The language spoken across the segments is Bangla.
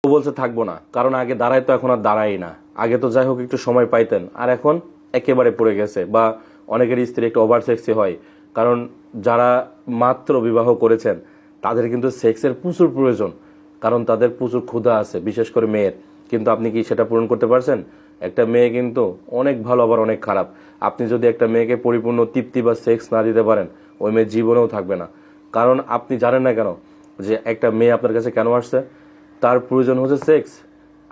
বলছে থাকবো না, কারণ আগে দাঁড়ায় তো এখন আর দাঁড়াই না। আগে তো যাই হোক একটু সময় পাইতেন, আর এখন একেবারে পড়ে গেছে। বা অনেকের স্ত্রী একটু ওভার সেক্সি হয়, কারণ যারা মাত্র বিবাহ করেছেন তাদের কিন্তু সেক্সের প্রচুর প্রয়োজন, কারণ তাদের প্রচুর ক্ষুধা আছে, বিশেষ করে মেয়ের। কিন্তু আপনি কি সেটা পূরণ করতে পারছেন? একটা মেয়ে কিন্তু অনেক ভালো আবার অনেক খারাপ। আপনি যদি একটা মেয়েকে পরিপূর্ণ তৃপ্তি বা সেক্স না দিতে পারেন, ওই মেয়ে জীবনেও থাকবে না। কারণ আপনি জানেন না কেন যে একটা মেয়ে আপনার কাছে কেন আসছে? তার প্রয়োজন হচ্ছে সেক্স।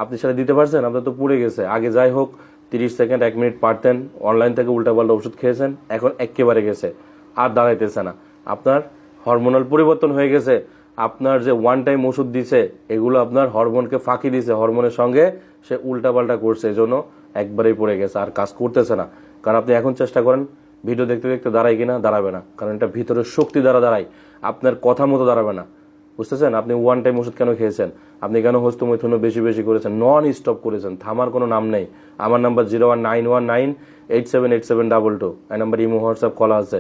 আপনি সেটা দিতে পারছেন? আপনার তো পুড়ে গেছে। আগে যাই হোক 30 সেকেন্ড 1 মিনিট পারতেন, অনলাইন থেকে উল্টাপাল্টা ওষুধ খেয়েছেন, এখন একেবারে গেছে, আর দাঁড়াইতেছে না। আপনার হরমোনাল পরিবর্তন হয়ে গেছে। আপনার যে ওয়ান টাইম ওষুধ দিছে এগুলো আপনার হরমোনকে ফাঁকি দিছে, হরমোনের সঙ্গে সে উল্টাপাল্টা করছে, এজন্য একবারেই পড়ে গেছে, আর কাজ করতেছে না। কারণ আপনি এখন চেষ্টা করেন ভিডিও দেখতে দেখতে দাঁড়ায় কিনা, দাঁড়াবে না, কারণ এটা ভিতরের শক্তি দ্বারা দাঁড়ায়, আপনার কথা মতো দাঁড়াবে না। বুঝতেছেন? আপনি ওয়ান টাইম ওষুধ কেন খেয়েছেন? আপনি কেন হস্তমৈথুন বেশি বেশি করেছেন, নন স্টপ করেছেন, থামার কোনো নাম নেই। আমার নাম্বার 01919878722, এই নাম্বার ইমো হোয়াটসঅ্যাপ কলা আছে।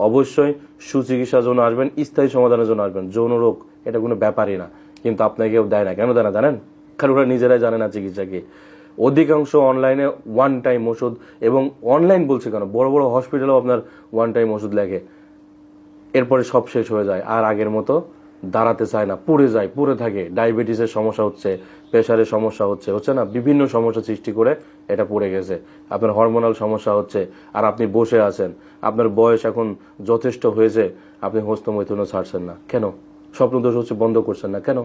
অবশ্যই সুচিকিৎসার জন্য আসবেন, স্থায়ী সমাধানের জন্য আসবেন। যৌন রোগ এটা কোনো ব্যাপারই না, কিন্তু আপনাকে কেউ দেয় না। কেন দেয় না জানেন? কারণ ওরা নিজেরাই জানে না চিকিৎসা কি। অধিকাংশ অনলাইনে ওয়ান টাইম ওষুধ, এবং অনলাইন বলছে কেন, বড় বড় হসপিটালেও আপনার ওয়ান টাইম ওষুধ লেখে, এরপরে সব শেষ হয়ে যায়, আর আগের মতো দাঁড়াতে চায় না, পড়ে যায়, পড়ে থাকে। ডায়াবেটিসের সমস্যা হচ্ছে, প্রেশারের সমস্যা হচ্ছে না, বিভিন্ন সমস্যা সৃষ্টি করে এটা পড়ে গেছে। আপনার হরমোনাল সমস্যা হচ্ছে, আর আপনি বসে আছেন। আপনার বয়স এখন যথেষ্ট হয়েছে, আপনি হস্তমৈথুনও ছাড়ছেন না কেন? স্বপ্নদোষ হচ্ছে, বন্ধ করছেন না কেন?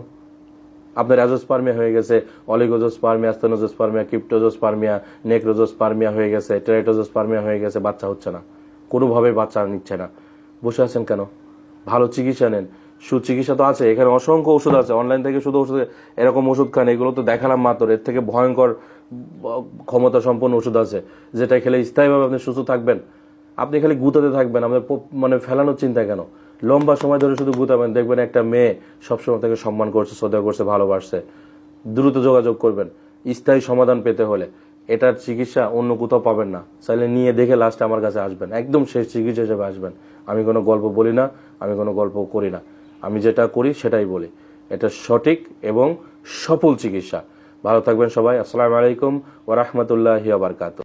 আপনার অ্যাজোস্পার্মিয়া হয়ে গেছে, অলিগোজোস্পার্মিয়া, স্থেনোজোস্পার্মিয়া, ক্রিপ্টোজোস্পার্মিয়া, নেক্রোজোস্পার্মিয়া হয়ে গেছে, টেরাটোজোস্পার্মিয়া হয়ে গেছে, বাচ্চা হচ্ছে না, কোনোভাবেই বাচ্চা নিচ্ছে না। বসে আছেন কেন? ভালো চিকিৎসা নেন। সুচিকিৎসা তো আছে, এখানে অসংখ্য ওষুধ আছে। অনলাইন থেকে শুধু ওষুধ, এরকম ওষুধ খান, এগুলো তো দেখালাম মাত্র। এর থেকে ভয়ঙ্কর ক্ষমতা সম্পন্ন ওষুধ আছে, যেটা খেলে স্থায়ীভাবে আপনি সুস্থ থাকবেন। আপনি খালি গুতাতে থাকবেন, আপনার মানে ফেলানোর চিন্তা কেন? লম্বা সময় ধরে শুধু গুতাবেন, দেখবেন একটা মেয়ে সবসময় তাকে সম্মান করছে, শ্রদ্ধা করছে, ভালোবাসছে। দ্রুত যোগাযোগ করবেন স্থায়ী সমাধান পেতে হলে। এটার চিকিৎসা অন্য কোথাও পাবেন না। চাইলে নিয়ে দেখে লাস্টে আমার কাছে আসবেন, একদম শেষ চিকিৎসা হিসেবে আসবেন। আমি কোনো গল্প বলি না, আমি কোনো গল্প করি না, আমি যেটা করি সেটাই বলি। এটা সঠিক এবং সফল চিকিৎসা। ভালো থাকবেন সবাই। আসসালামু আলাইকুম ওয়া রাহমাতুল্লাহি ওয়া বারাকাতুহু।